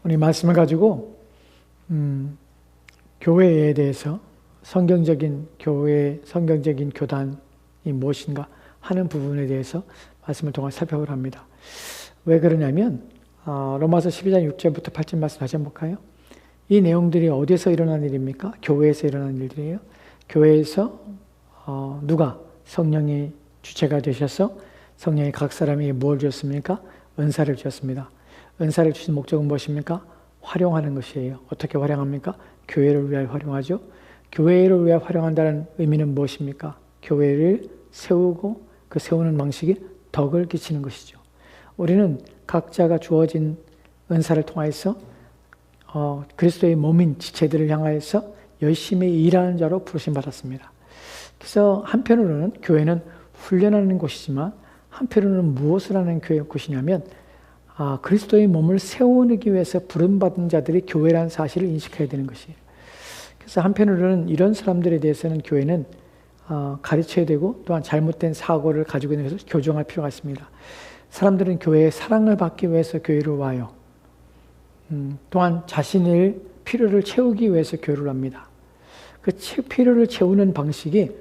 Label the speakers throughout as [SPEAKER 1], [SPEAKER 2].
[SPEAKER 1] 오늘 이 말씀을 가지고 교회에 대해서 성경적인 교회, 성경적인 교단이 무엇인가 하는 부분에 대해서 말씀을 통해 살펴보려 합니다. 왜 그러냐면 로마서 12장 6절부터 8절 말씀 다시 한번 볼까요? 이 내용들이 어디서 일어난 일입니까? 교회에서 일어난 일들이에요. 교회에서 누가 성령이 주체가 되셔서 성령이 각 사람에게 뭘 주셨습니까? 은사를 주셨습니다. 은사를 주신 목적은 무엇입니까? 활용하는 것이에요. 어떻게 활용합니까? 교회를 위하여 활용하죠. 교회를 위하여 활용한다는 의미는 무엇입니까? 교회를 세우고 그 세우는 방식이 덕을 끼치는 것이죠. 우리는 각자가 주어진 은사를 통하여서 그리스도의 몸인 지체들을 향하여서 열심히 일하는 자로 부르심 받았습니다. 그래서 한편으로는 교회는 훈련하는 곳이지만 한편으로는 무엇을 하는 곳이냐면 그리스도의 몸을 세우기 위해서 부름받은 자들이 교회라는 사실을 인식해야 되는 것이에요. 그래서 한편으로는 이런 사람들에 대해서는 교회는 가르쳐야 되고 또한 잘못된 사고를 가지고 있는 것을 교정할 필요가 있습니다. 사람들은 교회의 사랑을 받기 위해서 교회를 와요. 또한 자신의 필요를 채우기 위해서 교회를 합니다. 그 필요를 채우는 방식이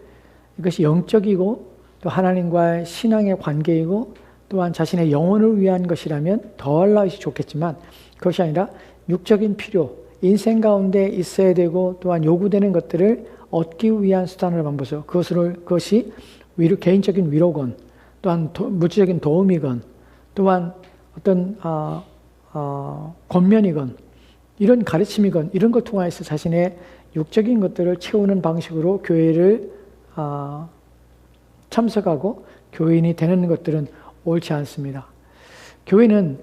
[SPEAKER 1] 이것이 영적이고 또 하나님과의 신앙의 관계이고 또한 자신의 영혼을 위한 것이라면 더할 것이 좋겠지만 그것이 아니라 육적인 필요, 인생 가운데 있어야 되고 또한 요구되는 것들을 얻기 위한 수단을 방법으로 그것이 개인적인 위로건 또한 물질적인 도움이건 또한 어떤 권면이건 이런 가르침이건 이런 것 통해서 자신의 육적인 것들을 채우는 방식으로 교회를 참석하고 교인이 되는 것들은 옳지 않습니다. 교회는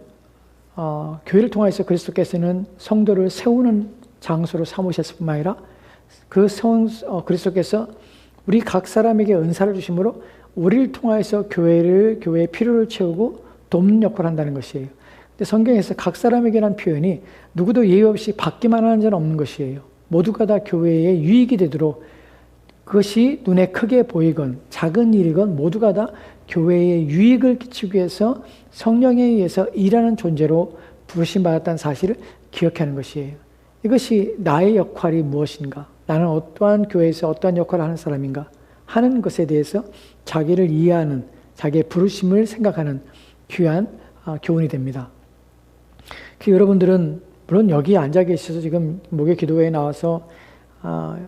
[SPEAKER 1] 교회를 통해서 그리스도께서는 성도를 세우는 장소로 삼으셨을 뿐만 아니라 그리스도께서 우리 각 사람에게 은사를 주심으로 우리를 통해서 교회의 필요를 채우고 돕는 역할을 한다는 것이에요. 근데 성경에서 각 사람에게라는 표현이 누구도 예의 없이 받기만 하는 자는 없는 것이에요. 모두가 다 교회에 유익이 되도록 그것이 눈에 크게 보이건 작은 일이건 모두가 다 교회에 유익을 끼치기 위해서 성령에 의해서 일하는 존재로 부르심받았다는 사실을 기억하는 것이에요. 이것이 나의 역할이 무엇인가? 나는 어떠한 교회에서 어떠한 역할을 하는 사람인가? 하는 것에 대해서 자기를 이해하는 자기의 부르심을 생각하는 귀한 교훈이 됩니다. 여러분들은 물론 여기 앉아 계셔서 지금 목요 기도회에 나와서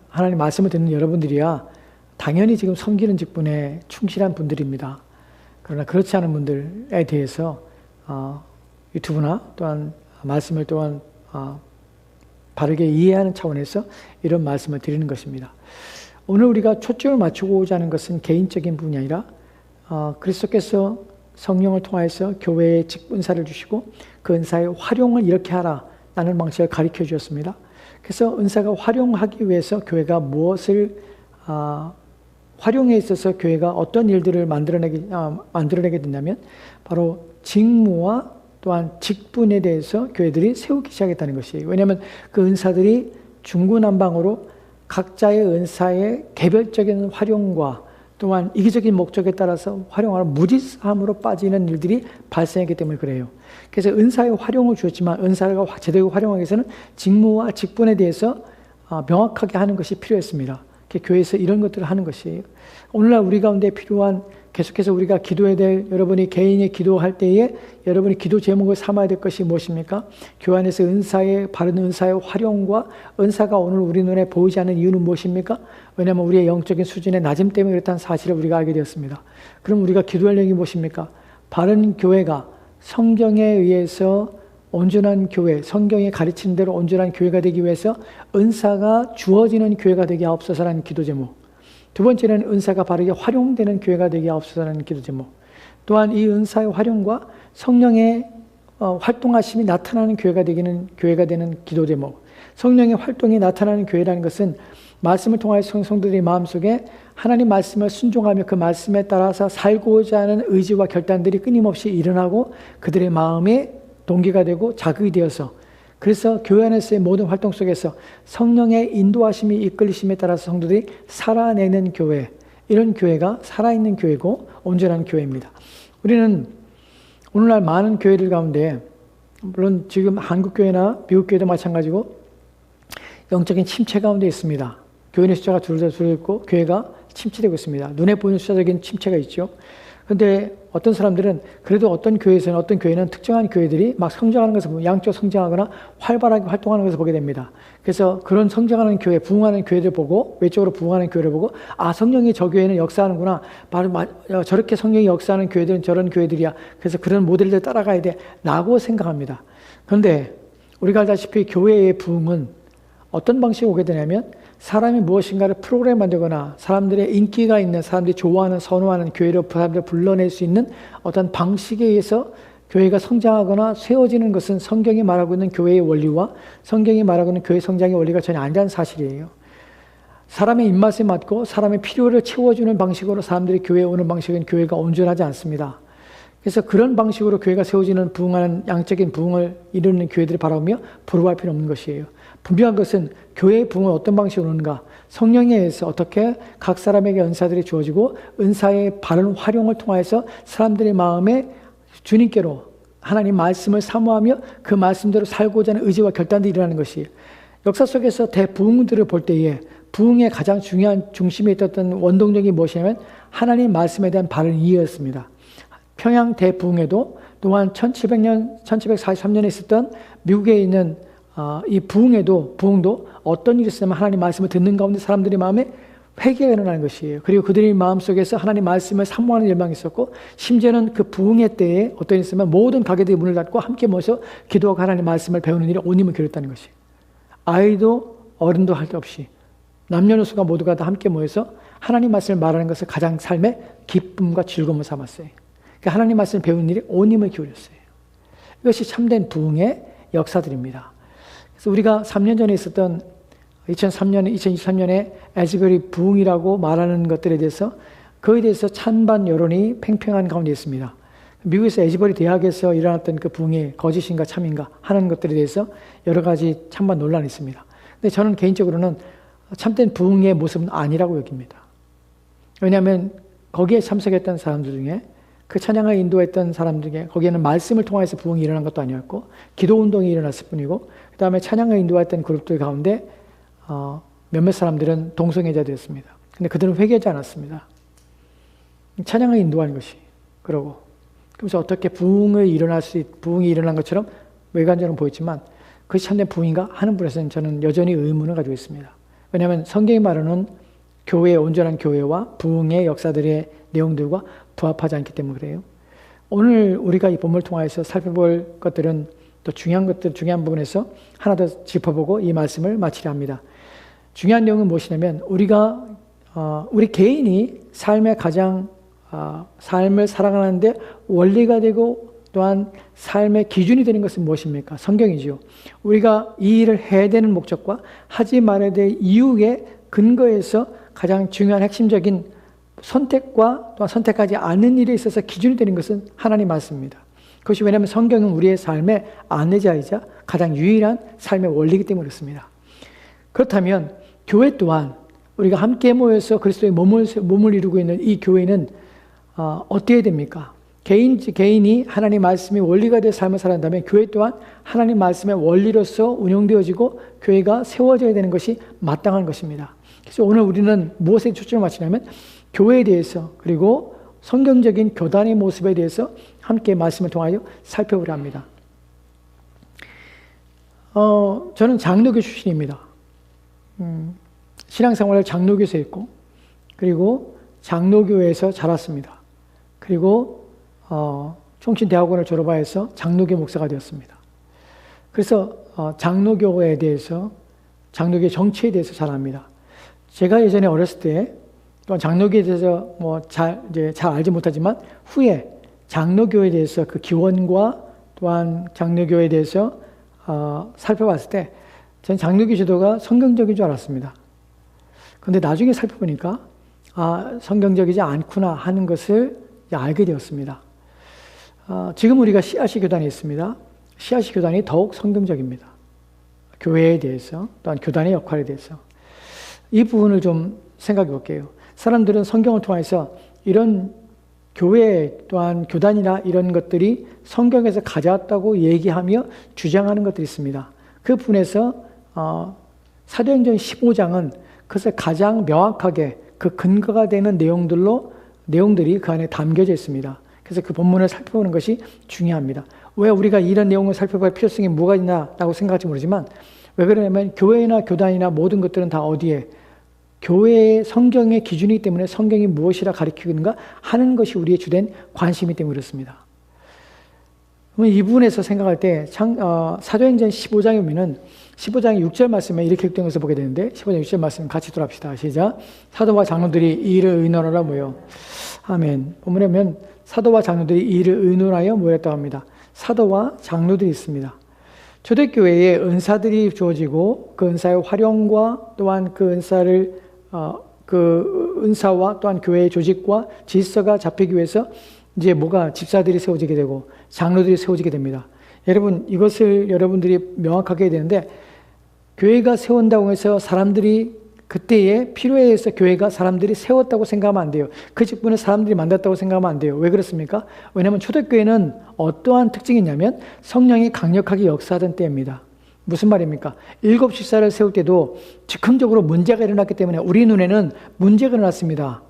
[SPEAKER 1] 하나님 말씀을 듣는 여러분들이야 당연히 지금 섬기는 직분에 충실한 분들입니다. 그러나 그렇지 않은 분들에 대해서 유튜브나 또한 말씀을 또한 바르게 이해하는 차원에서 이런 말씀을 드리는 것입니다. 오늘 우리가 초점을 맞추고자 하는 것은 개인적인 부분이 아니라 그리스도께서 성령을 통해서 교회에 직분사를 주시고 그 은사의 활용을 이렇게 하라라는 방식을 가르쳐 주셨습니다. 그래서 은사가 활용하기 위해서 교회가 무엇을 활용에 있어서 교회가 어떤 일들을 만들어내게 된다면 바로 직무와 또한 직분에 대해서 교회들이 세우기 시작했다는 것이에요. 왜냐하면 그 은사들이 중구난방으로 각자의 은사의 개별적인 활용과 또한 이기적인 목적에 따라서 활용하는 무지함으로 빠지는 일들이 발생했기 때문에 그래요. 그래서 은사의 활용을 주었지만 은사를 제대로 활용하기 위해서는 직무와 직분에 대해서 명확하게 하는 것이 필요했습니다. 교회에서 이런 것들을 하는 것이에요. 오늘날 우리 가운데 필요한 계속해서 우리가 기도해야 될 여러분이 개인이 기도할 때에 여러분이 기도 제목을 삼아야 될 것이 무엇입니까? 교회 안에서 바른 은사의 활용과 은사가 오늘 우리 눈에 보이지 않는 이유는 무엇입니까? 왜냐하면 우리의 영적인 수준의 낮음 때문에 그렇다는 사실을 우리가 알게 되었습니다. 그럼 우리가 기도할 내용이 무엇입니까? 바른 교회가 성경에 의해서 온전한 교회, 성경이 가르치는 대로 온전한 교회가 되기 위해서 은사가 주어지는 교회가 되게 하옵소서라는 기도 제목. 두 번째는 은사가 바르게 활용되는 교회가 되게 하옵소서라는 기도 제목. 또한 이 은사의 활용과 성령의 활동하심이 나타나는 교회가 되는 기도 제목. 성령의 활동이 나타나는 교회라는 것은 말씀을 통하여 성도들의 마음속에 하나님 말씀을 순종하며 그 말씀에 따라서 살고자 하는 의지와 결단들이 끊임없이 일어나고 그들의 마음에 동기가 되고 자극이 되어서 그래서 교회 안에서의 모든 활동 속에서 성령의 인도하심이 이끌리심에 따라서 성도들이 살아내는 교회, 이런 교회가 살아있는 교회고 온전한 교회입니다. 우리는 오늘날 많은 교회들 가운데 물론 지금 한국교회나 미국교회도 마찬가지고 영적인 침체 가운데 있습니다. 교인의 숫자가 줄고 교회가 침체되고 있습니다. 눈에 보이는 숫자적인 침체가 있죠. 그런데 어떤 사람들은 그래도 어떤 교회는 특정한 교회들이 막 성장하는 것을 보면 양쪽 성장하거나 활발하게 활동하는 것을 보게 됩니다. 그래서 그런 성장하는 교회, 부흥하는 교회를 보고 외적으로 부흥하는 교회를 보고 성령이 저 교회는 역사하는구나. 바로 저렇게 성령이 역사하는 교회들은 저런 교회들이야. 그래서 그런 모델들 따라가야 돼 라고 생각합니다. 그런데 우리가 알다시피 교회의 부흥은 어떤 방식으로 오게 되냐면 사람이 무엇인가를 프로그램 만들거나 사람들의 인기가 있는, 사람들이 좋아하는, 선호하는 교회로 사람들을 불러낼 수 있는 어떤 방식에 의해서 교회가 성장하거나 세워지는 것은 성경이 말하고 있는 교회의 원리와 성경이 말하고 있는 교회 성장의 원리가 전혀 아니라는 사실이에요. 사람의 입맛에 맞고 사람의 필요를 채워주는 방식으로 사람들이 교회에 오는 방식은 교회가 온전하지 않습니다. 그래서 그런 방식으로 교회가 세워지는 부흥하는 양적인 부흥을 이루는 교회들을 바라보며 부러워할 필요는 없는 것이에요. 분명한 것은 교회의 부흥은 어떤 방식으로 오는가? 성령에 의해서 어떻게 각 사람에게 은사들이 주어지고 은사의 바른 활용을 통해서 사람들의 마음에 주님께로 하나님 말씀을 사모하며 그 말씀대로 살고자 하는 의지와 결단들이 일어나는 것이 역사 속에서 대부흥들을 볼 때에 부흥의 가장 중요한 중심에 있었던 원동력이 무엇이냐면 하나님 말씀에 대한 바른 이해였습니다. 평양 대부흥에도 또한 1743년에 있었던 미국에 있는 이 부흥도 어떤 일이 있으면 하나님 말씀을 듣는 가운데 사람들의 마음에 회개가 일어나는 것이에요. 그리고 그들의 마음속에서 하나님 말씀을 사모하는 열망이 있었고 심지어는 그 부흥의 때에 어떤 일이 있으면 모든 가게들이 문을 닫고 함께 모여서 기도하고 하나님 말씀을 배우는 일에 온 힘을 기울였다는 것이에요. 아이도 어른도 할 것 없이 남녀노소가 모두가 다 함께 모여서 하나님 말씀을 말하는 것을 가장 삶의 기쁨과 즐거움을 삼았어요. 그러니까 하나님 말씀을 배우는 일에 온 힘을 기울였어요. 이것이 참된 부흥의 역사들입니다. 그래서 우리가 3년 전에 있었던 2023년에 에즈베리 부흥이라고 말하는 것들에 대해서 그에 대해서 찬반 여론이 팽팽한 가운데 있습니다. 미국에서 에즈베리 대학에서 일어났던 그 부흥이 거짓인가 참인가 하는 것들에 대해서 여러 가지 찬반 논란이 있습니다. 근데 저는 개인적으로는 참된 부흥의 모습은 아니라고 여깁니다. 왜냐하면 거기에 참석했던 사람들 중에 그 찬양을 인도했던 사람들 중에 거기에는 말씀을 통해서 부흥이 일어난 것도 아니었고 기도운동이 일어났을 뿐이고 그 다음에 찬양을 인도했던 그룹들 가운데 몇몇 사람들은 동성애자들이었습니다. 근데 그들은 회개하지 않았습니다. 찬양을 인도하는 것이 그러고 그래서 어떻게 부흥이 일어난 것처럼 외관적으로 보였지만 그것이 참된 부흥인가 하는 분에서는 저는 여전히 의문을 가지고 있습니다. 왜냐하면 성경이 말하는 교회의 온전한 교회와 부흥의 역사들의 내용들과 부합하지 않기 때문에 그래요. 오늘 우리가 이 본문을 통해서 살펴볼 것들은 또 중요한 부분에서 하나 더 짚어보고 이 말씀을 마치려 합니다. 중요한 내용은 무엇이냐면 우리 개인이 삶의 가장 삶을 살아가는데 원리가 되고 또한 삶의 기준이 되는 것은 무엇입니까? 성경이지요. 우리가 이 일을 해야 되는 목적과 하지 말아야 될 이유의 근거에서 가장 중요한 핵심적인 선택과 또한 선택하지 않는 일에 있어서 기준이 되는 것은 하나님 말씀입니다. 그것이 왜냐하면 성경은 우리의 삶의 안내자이자 가장 유일한 삶의 원리이기 때문에 그렇습니다. 그렇다면 교회 또한 우리가 함께 모여서 그리스도의 몸을 이루고 있는 이 교회는 어떻게 됩니까? 개인이 하나님 말씀이 원리가 될 삶을 살아간다면 교회 또한 하나님 말씀의 원리로서 운영되어지고 교회가 세워져야 되는 것이 마땅한 것입니다. 그래서 오늘 우리는 무엇에 초점을 맞추냐면 교회에 대해서 그리고 성경적인 교단의 모습에 대해서 함께 말씀을 통하여 살펴보려 합니다. 저는 장로교 출신입니다. 신앙생활을 장로교에서 했고 그리고 장로교에서 자랐습니다. 그리고 총신대학원을 졸업하여서 장로교 목사가 되었습니다. 그래서 장로교에 대해서 장로교 정치에 대해서 잘 압니다. 제가 예전에 어렸을 때 또한 장로교에 대해서 잘 알지 못하지만 후에 장로교에 대해서 그 기원과 또한 장로교에 대해서 살펴봤을 때 저는 장로교 지도가 성경적인 줄 알았습니다. 그런데 나중에 살펴보니까 성경적이지 않구나 하는 것을 알게 되었습니다. 지금 우리가 CRC 교단에 있습니다. CRC 교단이 더욱 성경적입니다. 교회에 대해서 또한 교단의 역할에 대해서 이 부분을 좀 생각해 볼게요. 사람들은 성경을 통해서 이런 교회 또한 교단이나 이런 것들이 성경에서 가져왔다고 얘기하며 주장하는 것들이 있습니다. 그 부분에서 사도행전 15장은 그것을 가장 명확하게 그 근거가 되는 내용들이 그 안에 담겨져 있습니다. 그래서 그 본문을 살펴보는 것이 중요합니다. 왜 우리가 이런 내용을 살펴볼 필요성이 뭐가 있나라고 생각할지 모르지만 왜 그러냐면 교회나 교단이나 모든 것들은 다 어디에 교회의 성경의 기준이기 때문에 성경이 무엇이라 가르치고 있는가 하는 것이 우리의 주된 관심이기 때문에 그렇습니다. 그러면 이 부분에서 생각할 때 사도행전 15장에 보면은 15장 6절 말씀에 이렇게 기록된 것을 보게 되는데 15장 6절 말씀 같이 돌아봅시다. 시작. 사도와 장로들이 이 일을 의논하라 모여. 아멘. 본문에 보면 사도와 장로들이 이 일을 의논하여 모였다고 합니다. 사도와 장로들이 있습니다. 초대교회에 은사들이 주어지고 그 은사의 활용과 또한 그 은사와 또한 교회의 조직과 질서가 잡히기 위해서 이제 집사들이 세워지게 되고 장로들이 세워지게 됩니다. 여러분 이것을 여러분들이 명확하게 해야 되는데 교회가 세운다고 해서 사람들이 그때에 필요에 의해서 교회가 사람들이 세웠다고 생각하면 안 돼요. 그 직분을 사람들이 만났다고 생각하면 안 돼요. 왜 그렇습니까? 왜냐하면 초대교회는 어떠한 특징이 있냐면 성령이 강력하게 역사하던 때입니다. 무슨 말입니까? 7 집사를 세울 때도 즉흥적으로 문제가 일어났기 때문에 우리 눈에는 문제가 일어났습니다.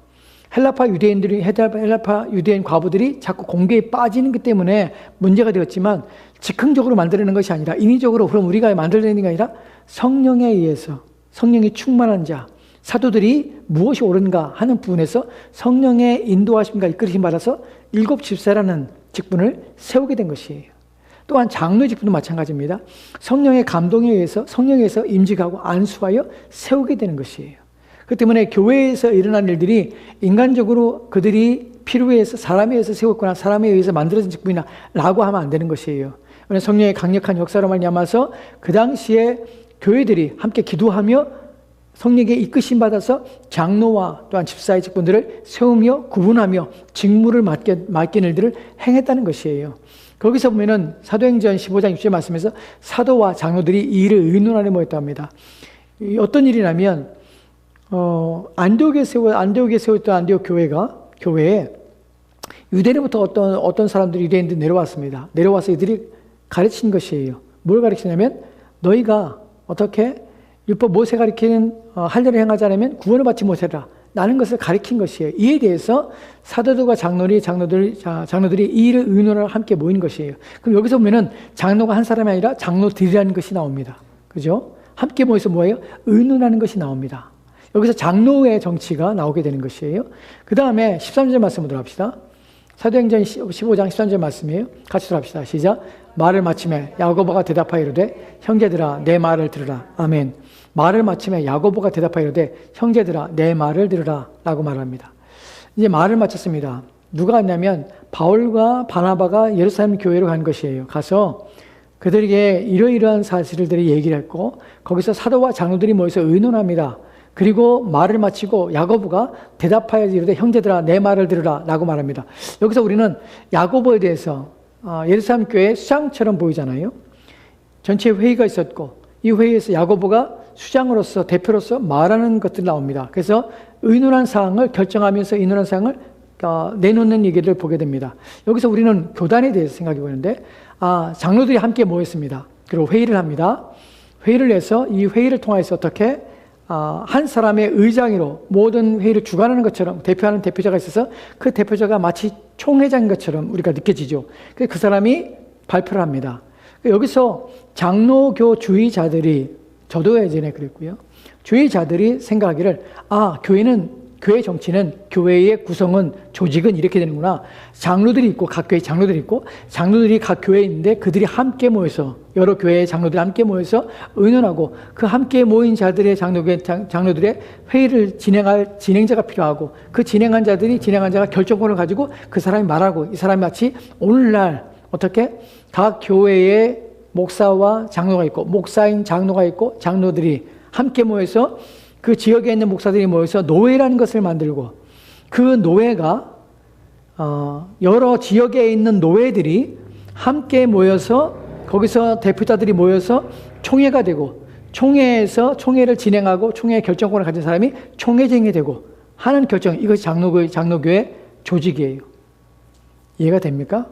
[SPEAKER 1] 헬라파 유대인 과부들이 자꾸 공개에 빠지는 것 때문에 문제가 되었지만 즉흥적으로 만들어내는 것이 아니라 인위적으로 그럼 우리가 만들어내는 게 아니라 성령에 의해서 성령이 충만한 자, 사도들이 무엇이 옳은가 하는 부분에서 성령의 인도하심과 이끌으심 받아서 7 집사라는 직분을 세우게 된 것이에요. 또한 장로의 직분도 마찬가지입니다. 성령의 감동에 의해서 성령에서 임직하고 안수하여 세우게 되는 것이에요. 그 때문에 교회에서 일어난 일들이 인간적으로 그들이 필요에 의해서 사람에 의해서 세웠거나 사람에 의해서 만들어진 직분이나 라고 하면 안 되는 것이에요. 성령의 강력한 역사로 말미암아서 그 당시에 교회들이 함께 기도하며 성령의 이끄심 받아서 장로와 또한 집사의 직분들을 세우며 구분하며 직무를 맡긴 일들을 행했다는 것이에요. 거기서 보면은 사도행전 15장 6절 말씀에서 사도와 장로들이 이 일을 의논하려 모였다 합니다. 어떤 일이냐면 안디옥에 세웠던 안디옥 교회에 유대인부터 어떤 사람들이 유대인들이 내려왔습니다. 내려와서 이들이 가르친 것이에요. 뭘 가르치냐면 너희가 어떻게 율법 모세 가르치는 할례를 행하지 않으면 구원을 받지 못해라 라는 것을 가르친 것이에요. 이에 대해서 사도들과 장로들이 이 일을 의논하러 함께 모인 것이에요. 그럼 여기서 보면은 장로가 한 사람이 아니라 장로들이라는 것이 나옵니다. 그죠? 함께 모여서 뭐예요? 의논하는 것이 나옵니다. 여기서 장로의 정치가 나오게 되는 것이에요. 그 다음에 13절 말씀으로 들어갑시다. 사도행전 15장 13절 말씀이에요. 같이 들어갑시다. 시작. 말을 마침에 야고보가 대답하여 이르되 형제들아 내 말을 들으라. 아멘. 말을 마침에 야고보가 대답하여 이르되 형제들아 내 말을 들으라 라고 말합니다. 이제 말을 마쳤습니다. 누가 왔냐면 바울과 바나바가 예루살렘 교회로 간 것이에요. 가서 그들에게 이러이러한 사실들이 얘기를 했고 거기서 사도와 장로들이 모여서 의논합니다. 그리고 말을 마치고 야고보가 대답하여 이르되 형제들아 내 말을 들으라 라고 말합니다. 여기서 우리는 야고보에 대해서 예루살렘 교회의 수장처럼 보이잖아요. 전체 회의가 있었고 이 회의에서 야고보가 수장으로서 대표로서 말하는 것들이 나옵니다. 그래서 의논한 사항을 결정하면서 의논한 사항을 내놓는 얘기를 보게 됩니다. 여기서 우리는 교단에 대해서 생각해 보는데 장로들이 함께 모였습니다. 그리고 회의를 합니다. 회의를 해서 이 회의를 통해서 어떻게 한 사람의 의장으로 모든 회의를 주관하는 것처럼 대표하는 대표자가 있어서 그 대표자가 마치 총회장인 것처럼 우리가 느껴지죠. 그 사람이 발표를 합니다. 여기서 장로교주의자들이 저도 예전에 그랬고요. 주의자들이 생각하기를 교회 정치는 교회의 구성은 조직은 이렇게 되는구나. 장로들이 있고 각 교회 장로들이 있고 장로들이 각 교회에 있는데 그들이 함께 모여서 여러 교회의 장로들이 함께 모여서 의논하고 그 함께 모인 자들의 장로들의 회의를 진행할 진행자가 필요하고 그 진행한 자가 결정권을 가지고 그 사람이 말하고 이 사람이 마치 오늘날 어떻게 각 교회의 목사와 장로가 있고 목사인 장로가 있고 장로들이 함께 모여서 그 지역에 있는 목사들이 모여서 노회라는 것을 만들고 그 노회가 여러 지역에 있는 노회들이 함께 모여서 거기서 대표자들이 모여서 총회가 되고 총회에서 총회를 진행하고 총회의 결정권을 가진 사람이 총회장이 되고 하는 결정, 이것이 장로교의 조직이에요. 이해가 됩니까?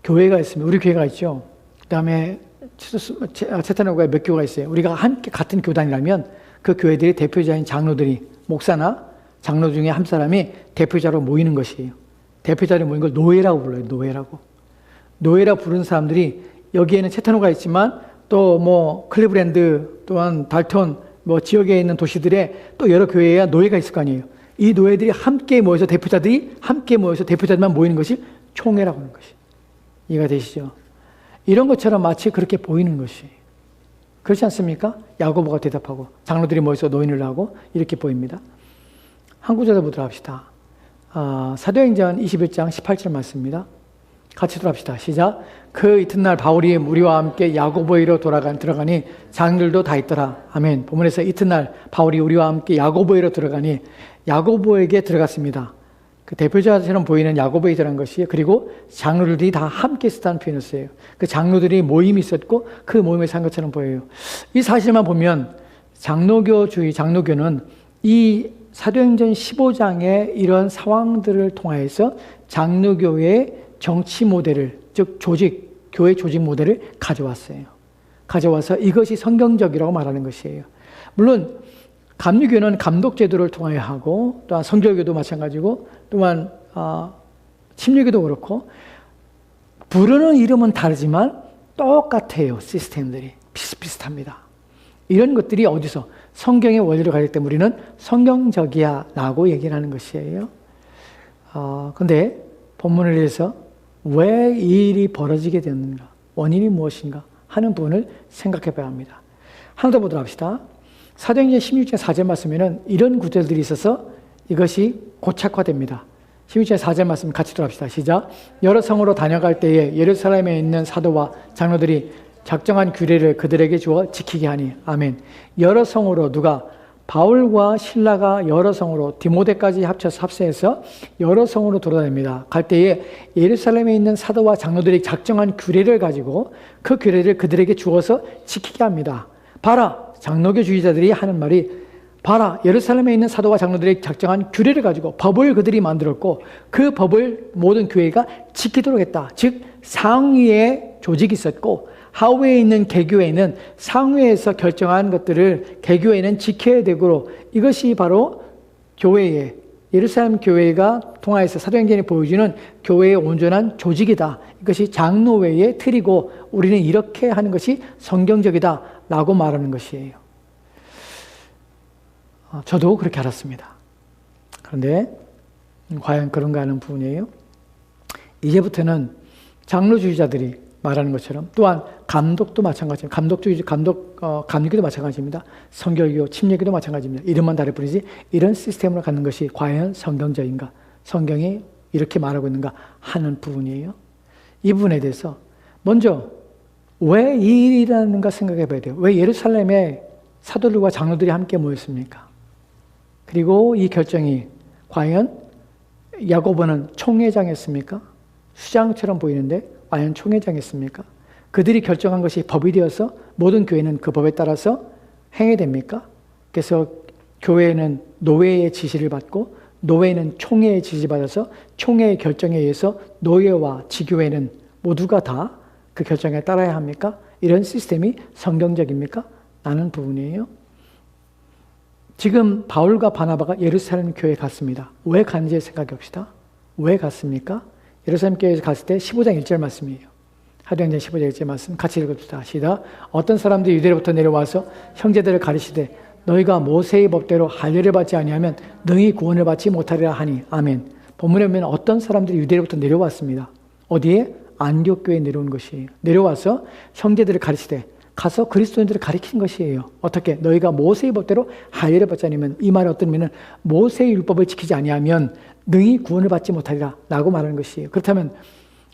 [SPEAKER 1] 교회가 있습니다. 우리 교회가 있죠. 그 다음에 채타노교회 몇 교회가 있어요. 우리가 함께 같은 교단이라면 그 교회들의 대표자인 장로들이, 목사나 장로 중에 한 사람이 대표자로 모이는 것이에요. 대표자로 모이는 걸 노예라고 불러요. 노예라고. 노예라 부르는 사람들이 여기에는 채타노가 있지만 또 뭐 클리브랜드 또한 달톤 뭐 지역에 있는 도시들에 또 여러 교회에 노예가 있을 거 아니에요. 이 노예들이 함께 모여서 대표자들이 함께 모여서 대표자들만 모이는 것이 총회라고 하는 것이. 이해가 되시죠? 이런 것처럼 마치 그렇게 보이는 것이. 그렇지 않습니까? 야고보가 대답하고 장로들이 모여서 노인을 하고 이렇게 보입니다. 한 구절 더 보도록 합시다. 사도행전 21장 18절 말씀입니다. 같이 들어갑시다. 시작. 그 이튿날 바울이 우리와 함께 야고보에로 들어가니 장들도 다 있더라. 아멘. 본문에서 이튿날 바울이 우리와 함께 야고보에로 들어가니 야고보에게 들어갔습니다. 그 대표자처럼 보이는 야고보에 들어간 것이에요. 그리고 장로들이 다 함께 있었다는 표현을 써요. 그 장로들이 모임이 있었고 그 모임에 산 것처럼 보여요. 이 사실만 보면 장로교는 이 사도행전 15장의 이런 상황들을 통하여서 장로교회의 정치 모델을, 즉 교회 조직 모델을 가져왔어요. 가져와서 이것이 성경적이라고 말하는 것이에요. 물론 감리교는 감독제도를 통하여 하고 또한 성결교도 마찬가지고 또한 침례교도 그렇고 부르는 이름은 다르지만 똑같아요. 시스템들이 비슷비슷합니다. 이런 것들이 어디서 성경의 원리를 가질 때 우리는 성경적이야 라고 얘기를 하는 것이에요. 근데 본문을 위해서 왜 이 일이 벌어지게 되었는가, 원인이 무엇인가 하는 부분을 생각해 봐야 합니다. 하나 더 보도록 합시다. 사도행전 16장 4절 말씀에는 이런 구절들이 있어서 이것이 고착화됩니다. 16장 4절 말씀 같이 들어갑시다. 시작. 여러 성으로 다녀갈 때에 예루살렘에 있는 사도와 장로들이 작정한 규례를 그들에게 주어 지키게 하니. 아멘. 여러 성으로 누가? 바울과 신라가 여러 성으로 디모데까지 합세해서 여러 성으로 돌아다닙니다. 갈 때에 예루살렘에 있는 사도와 장로들이 작정한 규례를 가지고 그 규례를 그들에게 주어서 지키게 합니다. 봐라. 장로교주의자들이 하는 말이 봐라. 예루살렘에 있는 사도와 장로들이 작정한 규례를 가지고 법을 그들이 만들었고 그 법을 모든 교회가 지키도록 했다. 즉 상위에 조직이 있었고 하위에 있는 개교회는 상위에서 결정한 것들을 개교회는 지켜야 되고 이것이 바로 교회의 예루살렘 교회가 통하여서 사도행전이 보여주는 교회의 온전한 조직이다. 이것이 장로회의 틀이고 우리는 이렇게 하는 것이 성경적이다 라고 말하는 것이에요. 저도 그렇게 알았습니다. 그런데 과연 그런가 하는 부분이에요. 이제부터는 장로주의자들이 말하는 것처럼 또한 감독도 마찬가지입니다. 감리교도 마찬가지입니다. 성결교, 침례교도 마찬가지입니다. 이름만 다를 뿐이지 이런 시스템으로 갖는 것이 과연 성경적인가? 성경이 이렇게 말하고 있는가 하는 부분이에요. 이 부분에 대해서 먼저 왜 이 일이 일어나는가 생각해 봐야 돼요. 왜 예루살렘에 사도들과 장로들이 함께 모였습니까? 그리고 이 결정이 과연 야고보는 총회장이었습니까? 수장처럼 보이는데 과연 총회장이었습니까? 그들이 결정한 것이 법이 되어서 모든 교회는 그 법에 따라서 행해야 됩니까? 그래서 교회는 노회의 지시를 받고 노회는 총회의 지시를 받아서 총회의 결정에 의해서 노회와 지교회는 모두가 다 그 결정에 따라야 합니까? 이런 시스템이 성경적입니까? 라는 부분이에요. 지금 바울과 바나바가 예루살렘 교회에 갔습니다. 왜 간지 생각해 봅시다. 왜 갔습니까? 예루살렘 교회에 갔을 때 15장 1절 말씀이에요. 사도행전 15장 1절 말씀 같이 읽어봅시다. 시작. 어떤 사람들이 유대로부터 내려와서 형제들을 가르치되 너희가 모세의 법대로 할례를 받지 아니하면 너희 구원을 받지 못하리라 하니. 아멘. 본문에 보면 어떤 사람들이 유대로부터 내려왔습니다. 어디에? 안디옥 교회에 내려온 것이에요. 내려와서 형제들을 가르치되 가서 그리스도인들을 가르치는 것이에요. 어떻게? 너희가 모세의 법대로 할례를 받지 않으면, 이 말이 어떤 의미는 모세의 율법을 지키지 아니하면 능히 구원을 받지 못하리라 라고 말하는 것이에요. 그렇다면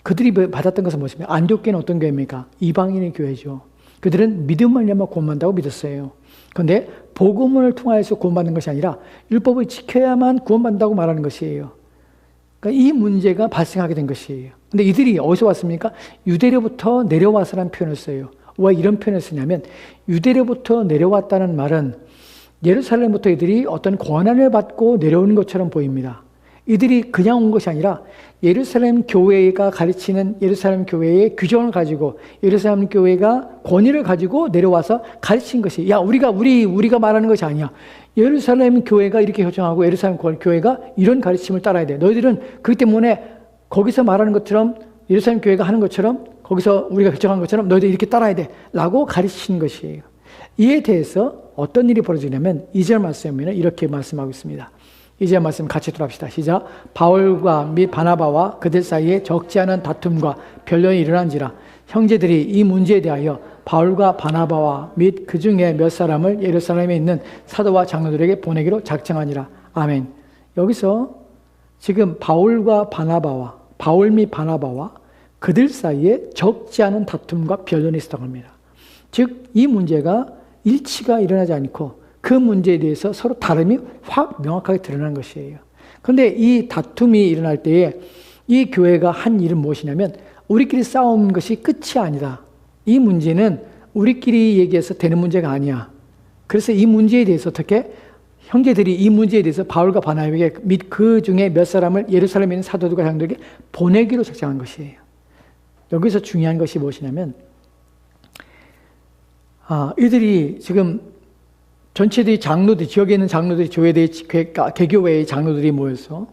[SPEAKER 1] 그들이 받았던 것은 무엇입니까? 안디옥 교회는 어떤 교회입니까? 이방인의 교회죠. 그들은 믿음을 말미암아 구원받는다고 믿었어요. 그런데 복음을 통하여서 구원받는 것이 아니라 율법을 지켜야만 구원받는다고 말하는 것이에요. 그러니까 이 문제가 발생하게 된 것이에요. 근데 이들이 어디서 왔습니까? 유대로부터 내려와서라는 표현을 써요. 왜 이런 표현을 쓰냐면 유대로부터 내려왔다는 말은 예루살렘부터 이들이 어떤 권한을 받고 내려오는 것처럼 보입니다. 이들이 그냥 온 것이 아니라 예루살렘 교회가 가르치는 예루살렘 교회의 규정을 가지고 예루살렘 교회가 권위를 가지고 내려와서 가르친 것이, 야, 우리가 말하는 것이 아니야. 예루살렘 교회가 이렇게 결정하고 예루살렘 교회가 이런 가르침을 따라야 돼. 너희들은 그렇기 때문에 거기서 말하는 것처럼 예루살렘 교회가 하는 것처럼 거기서 우리가 결정한 것처럼 너희들 이렇게 따라야 돼 라고 가르치는 것이에요. 이에 대해서 어떤 일이 벌어지냐면 2절 말씀에는 이렇게 말씀하고 있습니다. 2절 말씀 같이 들어갑시다. 시작. 바울과 및 바나바와 그들 사이에 적지 않은 다툼과 변론이 일어난지라 형제들이 이 문제에 대하여 바울과 바나바와 및 그 중에 몇 사람을 예루살렘에 있는 사도와 장로들에게 보내기로 작정하니라. 아멘. 여기서 지금 바울 및 바나바와 그들 사이에 적지 않은 다툼과 변론이 있었다고 합니다. 즉, 이 문제가 일치가 일어나지 않고 그 문제에 대해서 서로 다름이 확 명확하게 드러난 것이에요. 그런데 이 다툼이 일어날 때에 이 교회가 한 일은 무엇이냐면 우리끼리 싸운 것이 끝이 아니다. 이 문제는 우리끼리 얘기해서 되는 문제가 아니야. 그래서 이 문제에 대해서 어떻게 형제들이 이 문제에 대해서 바울과 바나바에게 및 그 중에 몇 사람을 예루살렘에 있는 사도들과 장로들에게 보내기로 작정한 것이에요. 여기서 중요한 것이 무엇이냐면 이들이 지금 전체들이 장로들, 지역에 있는 장로들이 개교회의 장로들이 모여서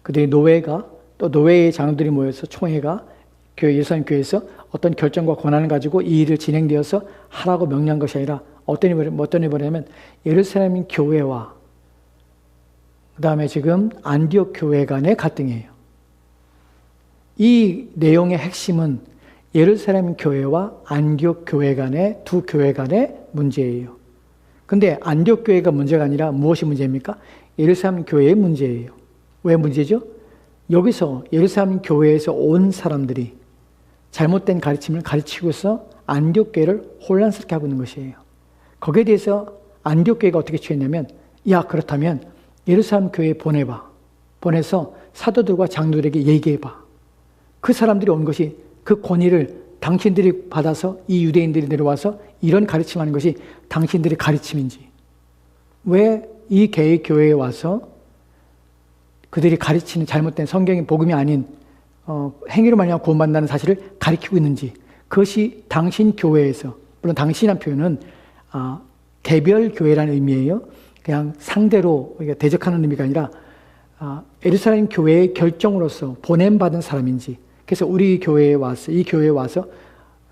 [SPEAKER 1] 그들의 노회의 장로들이 모여서 총회가 예루살렘 교회에서 어떤 결정과 권한을 가지고 이 일을 진행되어서 하라고 명령한 것이 아니라 어떤 일이 벌어냐면 예루살렘 교회와 그 다음에 지금 안디옥 교회 간의 갈등이에요. 이 내용의 핵심은 예루살렘 교회와 안디옥 교회 간의 두 교회 간의 문제예요. 근데 안디옥 교회가 문제가 아니라 무엇이 문제입니까? 예루살렘 교회의 문제예요. 왜 문제죠? 여기서 예루살렘 교회에서 온 사람들이 잘못된 가르침을 가르치고서 안디옥 교회를 혼란스럽게 하고 있는 것이에요. 거기에 대해서 안디옥 교회가 어떻게 취했냐면, 야, 그렇다면 예루살렘 교회에 보내서 사도들과 장로들에게 얘기해봐. 그 사람들이 온 것이 그 권위를 당신들이 받아서 이 유대인들이 내려와서 이런 가르침하는 것이 당신들의 가르침인지, 왜 이 교회에 와서 그들이 가르치는 잘못된 성경의 복음이 아닌 행위로 말미암아 구원받는다는 사실을 가르치고 있는지, 그것이 당신 교회에서, 물론 당신이라는 표현은 개별 교회라는 의미예요. 그냥 상대로 우리가 대적하는 의미가 아니라 예루살렘 교회의 결정으로서 보냄받은 사람인지. 그래서 우리 교회에 와서, 이 교회에 와서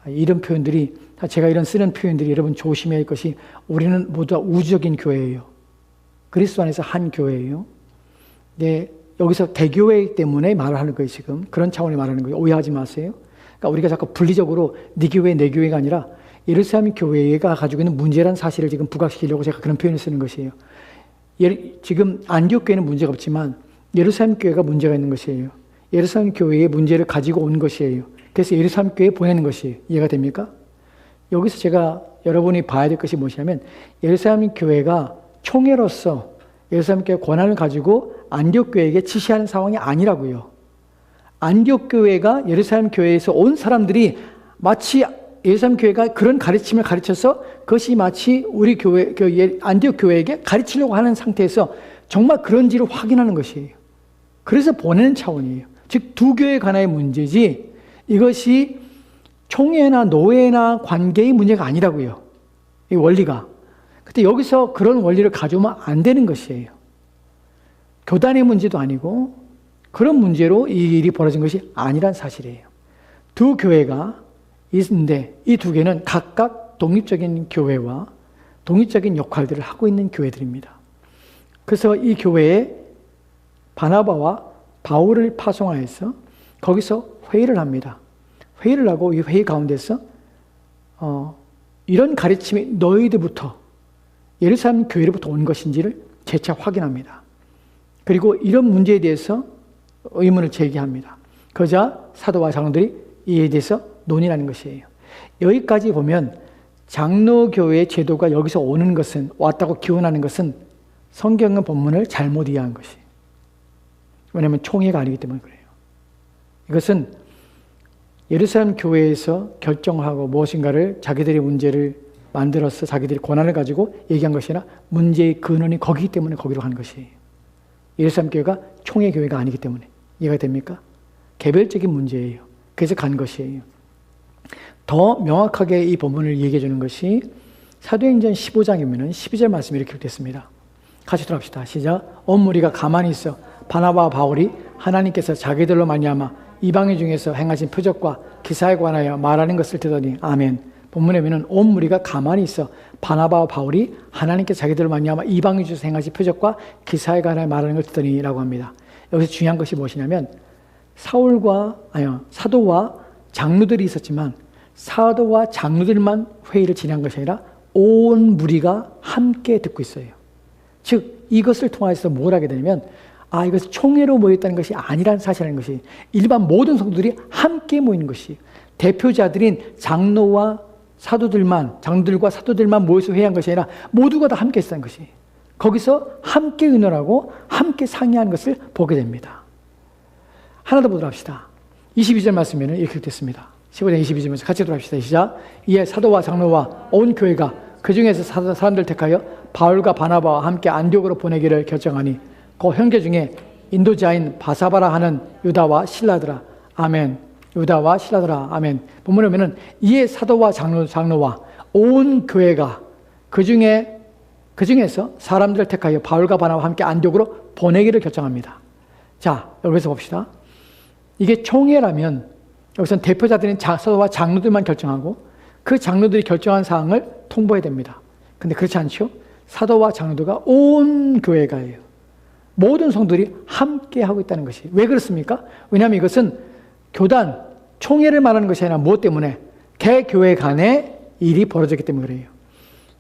[SPEAKER 1] 이런 표현들이, 제가 이런 쓰는 표현들이 여러분 조심해야 할 것이, 우리는 모두 우주적인 교회예요. 그리스도 안에서 한 교회예요. 네, 여기서 개교회 때문에 말을 하는 거예요. 지금 그런 차원이 말하는 거예요. 오해하지 마세요. 그러니까 우리가 자꾸 분리적으로 네 교회 내 교회가 아니라 예루살렘 교회가 가지고 있는 문제라는 사실을 지금 부각시키려고 제가 그런 표현을 쓰는 것이에요. 지금 안디옥 교회는 문제가 없지만 예루살렘 교회가 문제가 있는 것이에요. 예루살렘 교회의 문제를 가지고 온 것이에요. 그래서 예루살렘 교회에 보내는 것이에요. 이해가 됩니까? 여기서 제가 여러분이 봐야 될 것이 무엇이냐면, 예루살렘 교회가 총회로서 예루살렘 교회 권한을 가지고 안디옥 교회에게 지시하는 상황이 아니라고요. 안디옥 교회가 예루살렘 교회에서 온 사람들이 마치 예루살렘 교회가 그런 가르침을 가르쳐서 그것이 마치 우리 교회, 안디옥 교회에게 가르치려고 하는 상태에서 정말 그런지를 확인하는 것이에요. 그래서 보내는 차원이에요. 즉, 두 교회 간의 문제지 이것이 총회나 노회나 관계의 문제가 아니라고요. 이 원리가. 근데 여기서 그런 원리를 가져오면 안 되는 것이에요. 교단의 문제도 아니고 그런 문제로 이 일이 벌어진 것이 아니란 사실이에요. 두 교회가 있는데 이 두 개는 각각 독립적인 교회와 독립적인 역할들을 하고 있는 교회들입니다. 그래서 이 교회에 바나바와 바울을 파송하여서 거기서 회의를 합니다. 회의를 하고 이 회의 가운데서 이런 가르침이 너희들부터 예루살렘 교회로부터 온 것인지를 재차 확인합니다. 그리고 이런 문제에 대해서 의문을 제기합니다. 그러자 사도와 장로들이 이에 대해서 논의하는 것이에요. 여기까지 보면 장로교회의 제도가 여기서 오는 것은, 왔다고 기원하는 것은 성경의 본문을 잘못 이해한 것이에요. 왜냐하면 총회가 아니기 때문에 그래요. 이것은 예루살렘 교회에서 결정하고 무엇인가를 자기들의 문제를 만들어서 자기들이 권한을 가지고 얘기한 것이 아니라 문제의 근원이 거기기 때문에 거기로 간 것이에요. 예루살렘 교회가 총회 교회가 아니기 때문에. 이해가 됩니까? 개별적인 문제예요. 그래서 간 것이에요. 더 명확하게 이 본문을 얘기해 주는 것이 사도행전 15장이면 12절 말씀이 이렇게 됐습니다. 같이 들어갑시다. 시작. 온 무리가 가만히 있어 바나바와 바울이 하나님께서 자기들로 말미암아 이방인 중에서 행하신 표적과 기사에 관하여 말하는 것을 듣더니 아멘. 본문에 보면 온 무리가 가만히 있어 바나바와 바울이 하나님께서 자기들로 말미암아 이방인 중에서 행하신 표적과 기사에 관하여 말하는 것을 듣더니 라고 합니다. 여기서 중요한 것이 무엇이냐면 사도와 장로들이 있었지만 사도와 장로들만 회의를 진행한 것이 아니라 온 무리가 함께 듣고 있어요. 즉 이것을 통해서 뭘 하게 되냐면 이것이 총회로 모였다는 것이 아니라는 사실이라는 것이 일반 모든 성도들이 함께 모이는 것이 대표자들인 장로들과 사도들만 모여서 회의한 것이 아니라 모두가 다 함께 했다는 것이 거기서 함께 의논하고 함께 상의하는 것을 보게 됩니다. 하나 더 보도록 합시다. 22절 말씀에는 이렇게 됐습니다. 15장 22절에서 같이 들어갑시다. 시작. 이에 사도와 장로와 온 교회가 그 중에서 사람들 택하여 바울과 바나바와 함께 안디옥으로 보내기를 결정하니 그 형제 중에 인도자인 바사바라 하는 유다와 실라더라. 아멘. 유다와 실라더라. 아멘. 본문에 보면은 이에 사도와 장로와 온 교회가 그 중에서 사람들을 택하여 바울과 바나바와 함께 안디옥으로 보내기를 결정합니다. 자, 여기서 봅시다. 이게 총회라면 여기서는 대표자들인 사도와 장로들만 결정하고 그 장로들이 결정한 사항을 통보해야 됩니다. 근데 그렇지 않죠? 사도와 장로들과 온 교회가예요. 모든 성도들이 함께 하고 있다는 것이. 왜 그렇습니까? 왜냐하면 이것은 교단, 총회를 말하는 것이 아니라 무엇 때문에? 개교회 간에 일이 벌어졌기 때문에 그래요.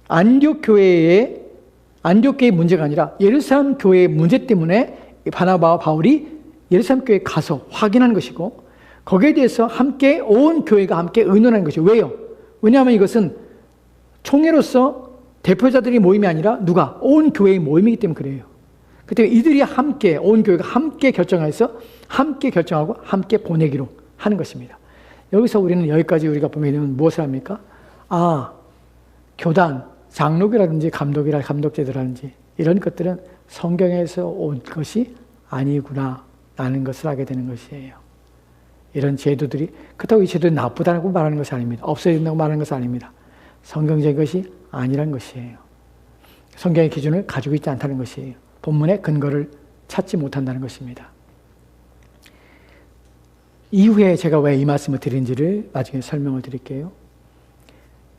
[SPEAKER 1] 안디옥 교회의 문제가 아니라 예루살렘 교회의 문제 때문에 바나바와 바울이 예루살렘 교회에 가서 확인하는 것이고 거기에 대해서 함께 온 교회가 함께 의논하는 것이죠. 왜요? 왜냐하면 이것은 총회로서 대표자들이 모임이 아니라 누가? 온 교회의 모임이기 때문에 그래요. 그때 이들이 함께 온 교회가 함께 결정해서 함께 결정하고 함께 보내기로 하는 것입니다. 여기서 우리는 여기까지 우리가 보면 무엇을 합니까? 교단, 장로교라든지 감독제도라든지 이런 것들은 성경에서 온 것이 아니구나 라는 것을 하게 되는 것이에요. 이런 제도들이 그렇다고 이 제도는 나쁘다고 말하는 것이 아닙니다. 없어야 된다고 말하는 것이 아닙니다. 성경적인 것이 아니란 것이에요. 성경의 기준을 가지고 있지 않다는 것이에요. 본문의 근거를 찾지 못한다는 것입니다. 이후에 제가 왜 이 말씀을 드린지를 나중에 설명을 드릴게요.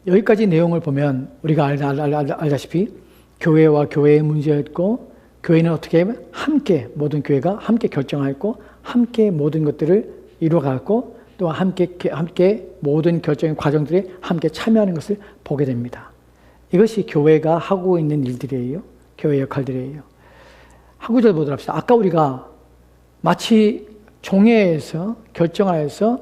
[SPEAKER 1] 여기까지 내용을 보면 우리가 알다시피 교회와 교회의 문제였고 교회는 어떻게 하면 함께 모든 교회가 함께 결정하였고 함께 모든 것들을 이루어갔고 또 함께 모든 결정의 과정들에 함께 참여하는 것을 보게 됩니다. 이것이 교회가 하고 있는 일들이에요. 교회 역할들이에요. 한 구절 보도록 합시다. 아까 우리가 마치 총회에서 결정하여서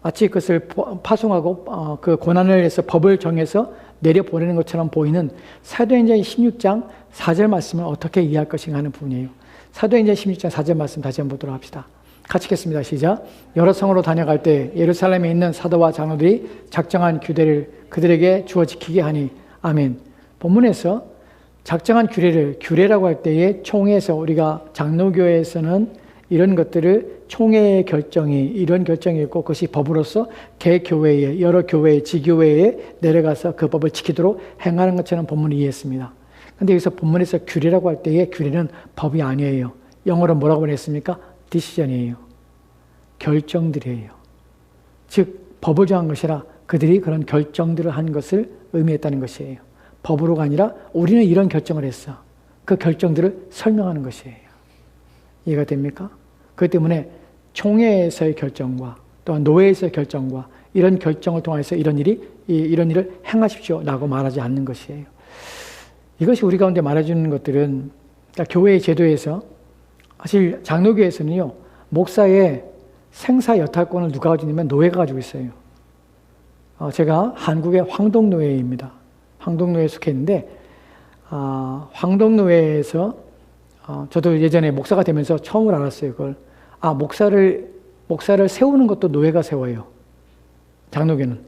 [SPEAKER 1] 마치 그것을 파송하고 그 권한을 해서 법을 정해서 내려보내는 것처럼 보이는 사도행전 16장 4절 말씀을 어떻게 이해할 것인가 하는 부분이에요. 사도행전 16장 4절 말씀 다시 한번 보도록 합시다. 같이 읽겠습니다. 시작. 여러 성으로 다녀갈 때 예루살렘에 있는 사도와 장로들이 작정한 규례를 그들에게 주어 지키게 하니 아멘. 본문에서 작정한 규례라고 할 때에 총회에서 우리가 장로교회에서는 이런 것들을 총회의 결정이 이런 결정이 있고 그것이 법으로서 개교회에 여러 교회 지교회에 내려가서 그 법을 지키도록 행하는 것처럼 본문을 이해했습니다. 그런데 여기서 본문에서 규례라고 할 때에 규례는 법이 아니에요. 영어로 뭐라고 했습니까? 디시전이에요. 결정들이에요. 즉 법을 정한 것이라 그들이 그런 결정들을 한 것을 의미했다는 것이에요. 법으로가 아니라 우리는 이런 결정을 했어. 그 결정들을 설명하는 것이에요. 이해가 됩니까? 그렇기 때문에 총회에서의 결정과 또한 노회에서의 결정과 이런 결정을 통해서 이런 일을 행하십시오 라고 말하지 않는 것이에요. 이것이 우리 가운데 말해주는 것들은 그러니까 교회의 제도에서 사실 장로교에서는요 목사의 생사 여탈권을 누가 가지고 있냐면 노회가 가지고 있어요. 제가 한국의 황동노회입니다. 황동노회에 속해 있는데 황동노회에서 저도 예전에 목사가 되면서 처음으로 알았어요. 그걸 목사를 세우는 것도 노회가 세워요. 장로교는.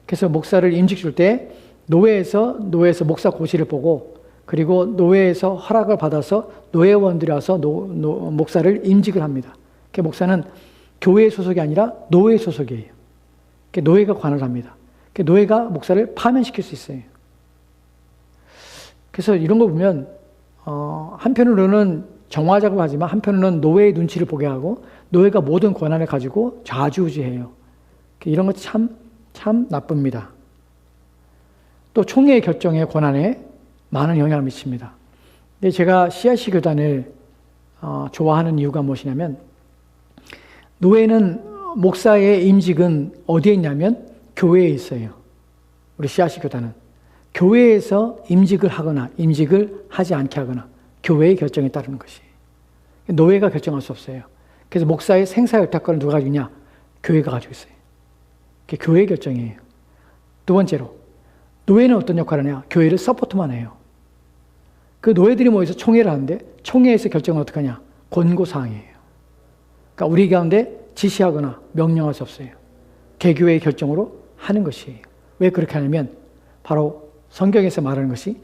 [SPEAKER 1] 그래서 목사를 임직 줄 때 노회에서 목사 고시를 보고 그리고 노회에서 허락을 받아서 노회원들이 와서 목사를 임직을 합니다. 그 목사는 교회 소속이 아니라 노회 소속이에요. 노회가 관할 합니다. 노회가 목사를 파면시킬 수 있어요. 그래서 이런 거 보면 한편으로는 정화 작업하지만 한편으로는 노회의 눈치를 보게 하고 노회가 모든 권한을 가지고 좌지우지해요. 이런 것 참 나쁩니다. 또 총회의 결정의 권한에 많은 영향을 미칩니다. 근데 제가 CRC 교단을 좋아하는 이유가 무엇이냐면 노회는 목사의 임직은 어디에 있냐면 교회에 있어요. 우리 CRC 교단은 교회에서 임직을 하거나 임직을 하지 않게 하거나 교회의 결정에 따르는 것이 노회가 결정할 수 없어요. 그래서 목사의 생사일탁권을 누가 가지고 있냐? 교회가 가지고 있어요. 그게 교회의 결정이에요. 두 번째로 노회는 어떤 역할을 하냐? 교회를 서포트만 해요. 그 노회들이 모여서 총회를 하는데 총회에서 결정은 어떻게 하냐? 권고사항이에요. 그러니까 우리 가운데 지시하거나 명령할 수 없어요. 개교회의 결정으로 하는 것이에요. 왜 그렇게 하냐면 바로 성경에서 말하는 것이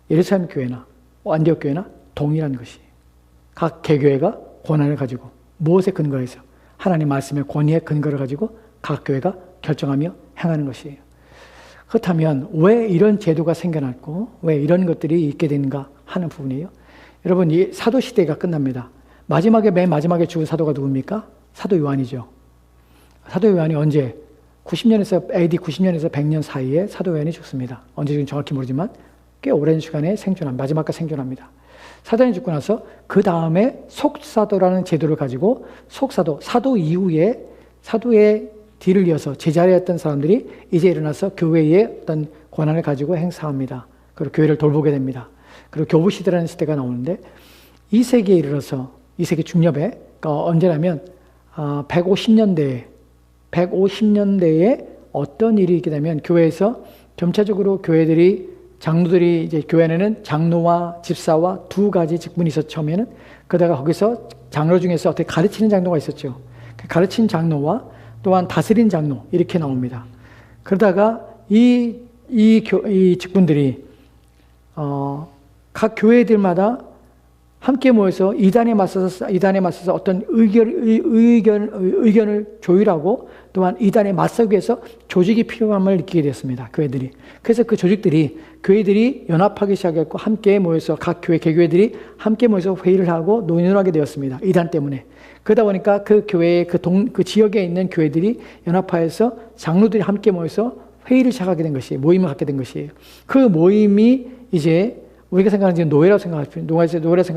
[SPEAKER 1] 예루살렘 교회나 안디옥 교회나 동일한 것이에요. 각 개교회가 권한을 가지고 무엇에 근거해서 하나님 말씀의 권위의 근거를 가지고 각 교회가 결정하며 행하는 것이에요. 그렇다면 왜 이런 제도가 생겨났고 왜 이런 것들이 있게 되는가 하는 부분이에요. 여러분, 이 사도 시대가 끝납니다. 맨 마지막에 죽은 사도가 누굽니까? 사도 요한이죠. 사도 요한이 언제? AD 90년에서 100년 사이에 사도 요한이 죽습니다. 언제 죽은지 정확히 모르지만 꽤 오랜 시간에 마지막까지 생존합니다. 사도가 죽고 나서 그 다음에 속사도라는 제도를 가지고 사도 이후에 사도의 뒤를 이어서 제자리에 했던 사람들이 이제 일어나서 교회의 어떤 권한을 가지고 행사합니다. 그리고 교회를 돌보게 됩니다. 그리고 교부시대라는 시대가 나오는데 2세기에 이르러서 2세기 중엽에 그러니까 언제냐면 150년대에 어떤 일이 있게 되면 교회에서 점차적으로 장로들이 이제 교회 안에는 장로와 집사와 두 가지 직분이 있었죠. 처음에는 그러다가 거기서 장로 중에서 어떻게 가르치는 장로가 있었죠. 가르친 장로와 또한 다스린 장로 이렇게 나옵니다. 그러다가 이 직분들이 각 교회들마다 함께 모여서 이단에 맞서서 어떤 의견을 조율하고 또한 이단에 맞서기 위해서 조직이 필요함을 느끼게 됐습니다. 교회들이. 그래서 그 조직들이 교회들이 연합하기 시작했고 함께 모여서 각 개교회들이 함께 모여서 회의를 하고 논의를 하게 되었습니다. 이단 때문에. 그러다 보니까 그 교회의 그 지역에 있는 교회들이 연합하여서 장로들이 함께 모여서 회의를 시작하게 된 것이에요. 모임을 갖게 된 것이에요. 그 모임이 이제 우리가 생각하는 지금 노예라고 생각할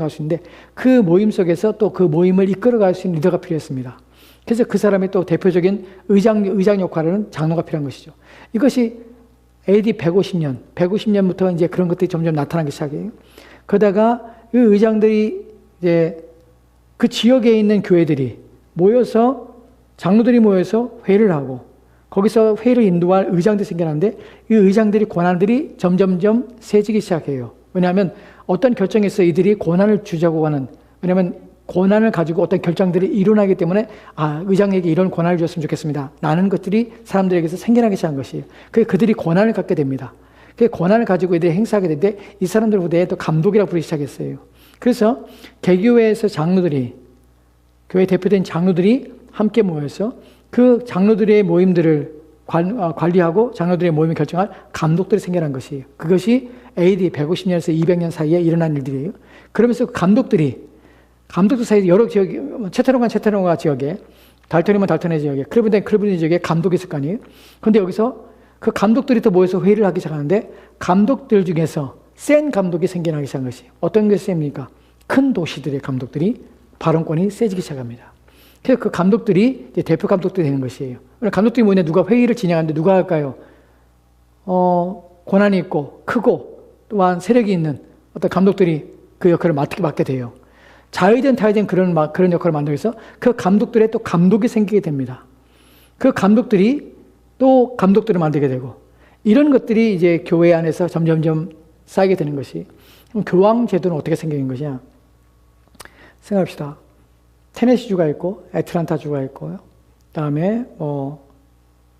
[SPEAKER 1] 수 있는데 그 모임 속에서 또 그 모임을 이끌어갈 수 있는 리더가 필요했습니다. 그래서 그 사람이 또 대표적인 의장 역할을 하는 장로가 필요한 것이죠. 이것이 AD 150년부터 이제 그런 것들이 점점 나타나기 시작해요. 그러다가 그 의장들이 이제 그 지역에 있는 교회들이 장로들이 모여서 회의를 하고 거기서 회의를 인도할 의장들이 생겨나는데 이 의장들이 권한들이 점점점 세지기 시작해요. 왜냐하면 어떤 결정에서 이들이 권한을 주자고 하는, 왜냐하면 권한을 가지고 어떤 결정들이 일어나기 때문에 의장에게 이런 권한을 줬으면 좋겠습니다. 라는 것들이 사람들에게서 생겨나기 시작한 것이에요. 그들이 권한을 갖게 됩니다. 그 권한을 가지고 이들이 행사하게 되는데 이 사람들 후대에 또 감독이라고 부르기 시작했어요. 그래서 개교회에서 교회 대표된 장로들이 함께 모여서 그 장로들의 모임들을 관리하고 장로들의 모임을 결정할 감독들이 생겨난 것이에요. 그것이 AD 150년에서 200년 사이에 일어난 일들이에요. 그러면서 감독들 사이에 여러 지역, 채테론가 지역에, 달토니면 달토네 지역에, 클리브랜드 지역에 감독이 있을 거 아니에요. 그런데 여기서 그 감독들이 또 모여서 회의를 하기 시작하는데 감독들 중에서 센 감독이 생겨나기 시작한 것이에요. 어떤 것이 셉니까? 큰 도시들의 감독들이 발언권이 세지기 시작합니다. 그래서 그 감독들이 이제 대표 감독들이 되는 것이에요. 감독들이 뭐냐, 누가 회의를 진행하는데 누가 할까요? 권한이 있고 크고 또한 세력이 있는 어떤 감독들이 그 역할을 맡게 돼요. 자의든 타의든 그런 역할을 만들기 위해서 그 감독들의 또 감독이 생기게 됩니다. 그 감독들이 또 감독들을 만들게 되고 이런 것들이 이제 교회 안에서 점점점 쌓이게 되는 것이. 그럼 교황 제도는 어떻게 생긴 것이냐? 생각합시다. 테네시주가 있고 애틀란타 주가 있고요. 그다음에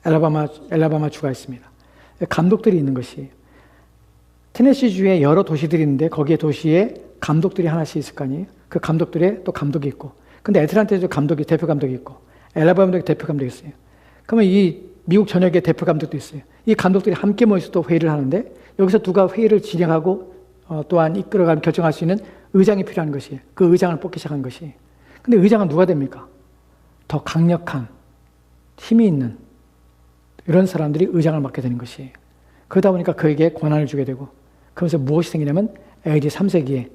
[SPEAKER 1] 엘라바마 주가 있습니다. 감독들이 있는 것이. 테네시주에 여러 도시들이 있는데 거기에 도시에 감독들이 하나씩 있을 거 아니에요. 그 감독들의 또 감독이 있고, 근데 애틀란타에도 대표 감독이 있고, 엘라바마도 대표 감독이 있어요. 그러면 이 미국 전역에 대표 감독도 있어요. 이 감독들이 함께 모여서 또 회의를 하는데, 여기서 누가 회의를 진행하고 또한 이끌어가면 결정할 수 있는 의장이 필요한 것이에요. 그 의장을 뽑기 시작한 것이에요. 근데 의장은 누가 됩니까? 더 강력한 힘이 있는 이런 사람들이 의장을 맡게 되는 것이에요. 그러다 보니까 그에게 권한을 주게 되고, 그러면서 무엇이 생기냐면 AD 3세기에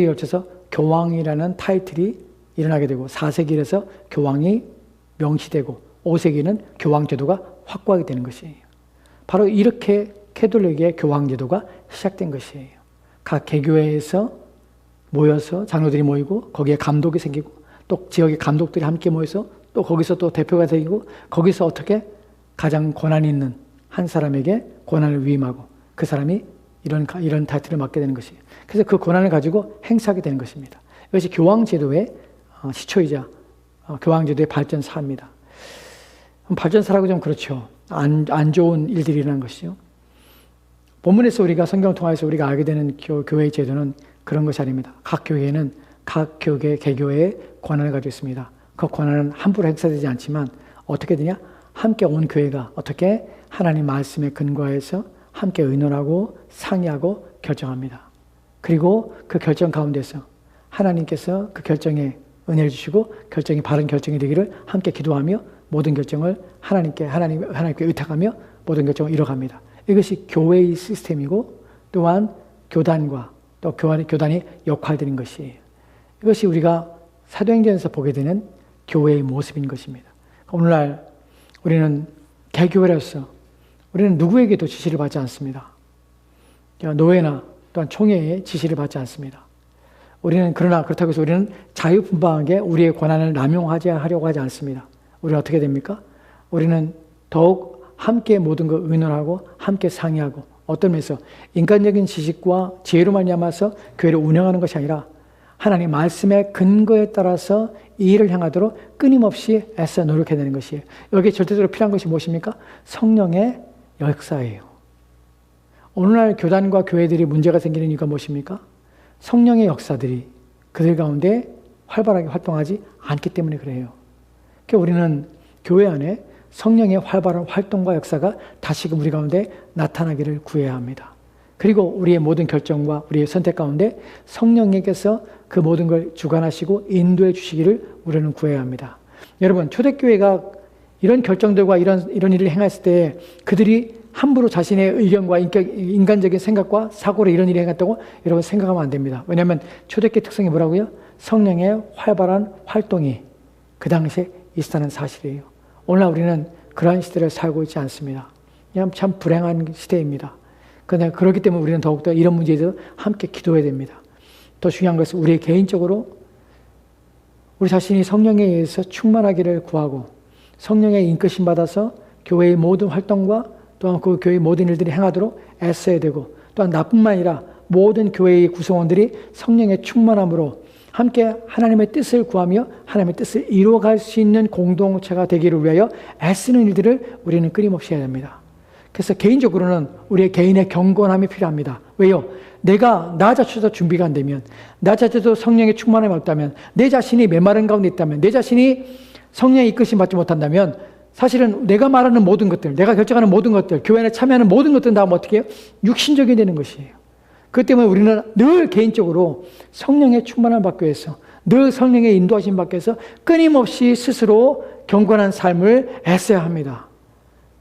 [SPEAKER 1] 걸쳐서 교황이라는 타이틀이 일어나게 되고, 4세기에서 교황이 명시되고 5세기는 교황 제도가 확고하게 되는 것이에요. 바로 이렇게 캐톨릭의 교황 제도가 시작된 것이에요. 각 개교회에서 모여서 장로들이 모이고, 거기에 감독이 생기고, 또 지역의 감독들이 함께 모여서 또 거기서 또 대표가 생기고, 거기서 어떻게 가장 권한이 있는 한 사람에게 권한을 위임하고 그 사람이 이런 타이틀을 맡게 되는 것이에요. 그래서 그 권한을 가지고 행사하게 되는 것입니다. 이것이 교황제도의 시초이자 교황제도의 발전사입니다. 발전사라고 좀 그렇죠. 안 좋은 일들이 일어난 것이죠. 본문에서 우리가 성경을 통해서 우리가 알게 되는 교회의 제도는 그런 것이 아닙니다. 각 교회는 각 개교회의 권한을 가지고 있습니다. 그 권한은 함부로 행사되지 않지만 어떻게 되냐? 함께 온 교회가 어떻게 하나님 말씀에 근거해서 함께 의논하고 상의하고 결정합니다. 그리고 그 결정 가운데서 하나님께서 그 결정에 은혜를 주시고 결정이 바른 결정이 되기를 함께 기도하며 모든 결정을 하나님께 의탁하며 모든 결정을 이뤄갑니다. 이것이 교회의 시스템이고, 또한 교단과 또 교단의 역할들인 것이에요. 이것이 우리가 사도행전에서 보게 되는 교회의 모습인 것입니다. 오늘날 우리는 개교회로서 우리는 누구에게도 지시를 받지 않습니다. 노회나 또한 총회의 지시를 받지 않습니다. 그러나 그렇다고 해서 우리는 자유분방하게 우리의 권한을 남용하지 하려고 하지 않습니다. 우리는 어떻게 됩니까? 우리는 더욱 함께 모든 걸 의논하고 함께 상의하고, 어떤 면에서 인간적인 지식과 지혜로 말미암아서 교회를 운영하는 것이 아니라 하나님 말씀의 근거에 따라서 이 일을 향하도록 끊임없이 애써 노력해야 되는 것이에요. 여기에 절대적으로 필요한 것이 무엇입니까? 성령의 역사예요. 오늘날 교단과 교회들이 문제가 생기는 이유가 무엇입니까? 성령의 역사들이 그들 가운데 활발하게 활동하지 않기 때문에 그래요. 그러니까 우리는 교회 안에 성령의 활발한 활동과 역사가 다시금 우리 가운데 나타나기를 구해야 합니다. 그리고 우리의 모든 결정과 우리의 선택 가운데 성령님께서 그 모든 걸 주관하시고 인도해 주시기를 우리는 구해야 합니다. 여러분, 초대교회가 이런 결정들과 이런 일을 행했을 때 그들이 함부로 자신의 의견과 인간적인 생각과 사고로 이런 일을 행했다고 여러분 생각하면 안 됩니다. 왜냐하면 초대교회 특성이 뭐라고요? 성령의 활발한 활동이 그 당시에 있었다는 사실이에요. 오늘날 우리는 그러한 시대를 살고 있지 않습니다. 그냥 참 불행한 시대입니다. 그런데 그렇기 때문에 우리는 더욱더 이런 문제에 대해서 함께 기도해야 됩니다. 더 중요한 것은 우리 개인적으로 우리 자신이 성령에 의해서 충만하기를 구하고, 성령의 인도심 받아서 교회의 모든 활동과 또한 그 교회의 모든 일들이 행하도록 애써야 되고, 또한 나뿐만 아니라 모든 교회의 구성원들이 성령의 충만함으로 함께 하나님의 뜻을 구하며 하나님의 뜻을 이루어갈 수 있는 공동체가 되기를 위하여 애쓰는 일들을 우리는 끊임없이 해야 됩니다. 그래서 개인적으로는 우리의 개인의 경건함이 필요합니다. 왜요? 내가 나 자체도 준비가 안 되면, 나 자체도 성령의 충만함이 없다면, 내 자신이 메마른 가운데 있다면, 내 자신이 성령의 이끄심 받지 못한다면 사실은 내가 말하는 모든 것들, 내가 결정하는 모든 것들, 교회 안에 참여하는 모든 것들은 다 어떻게 해요? 육신적이 되는 것이에요. 그렇기 때문에 우리는 늘 개인적으로 성령의 충만함을 받기 위해서, 늘 성령의 인도하심 받기 위해서 끊임없이 스스로 경건한 삶을 애써야 합니다.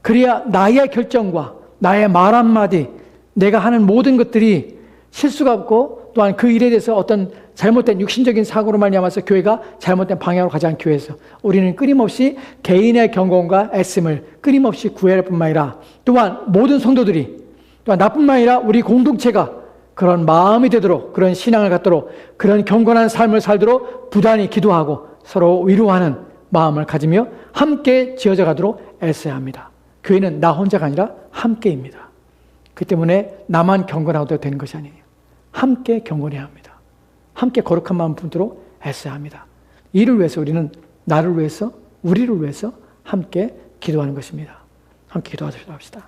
[SPEAKER 1] 그래야 나의 결정과 나의 말 한마디, 내가 하는 모든 것들이 실수가 없고, 또한 그 일에 대해서 어떤 잘못된 육신적인 사고로 말미암아서 교회가 잘못된 방향으로 가지 않기 위해서 우리는 끊임없이 개인의 경건과 애씀을 끊임없이 구해야 할 뿐만 아니라, 또한 모든 성도들이, 또한 나뿐만 아니라 우리 공동체가 그런 마음이 되도록, 그런 신앙을 갖도록, 그런 경건한 삶을 살도록 부단히 기도하고 서로 위로하는 마음을 가지며 함께 지어져 가도록 애써야 합니다. 교회는 나 혼자가 아니라 함께입니다. 그 때문에 나만 경건하도 되는 것이 아니에요. 함께 경건해야 합니다. 함께 거룩한 마음 품도록 애써야 합니다. 이를 위해서 우리는 나를 위해서, 우리를 위해서 함께 기도하는 것입니다. 함께 기도하도록 합시다.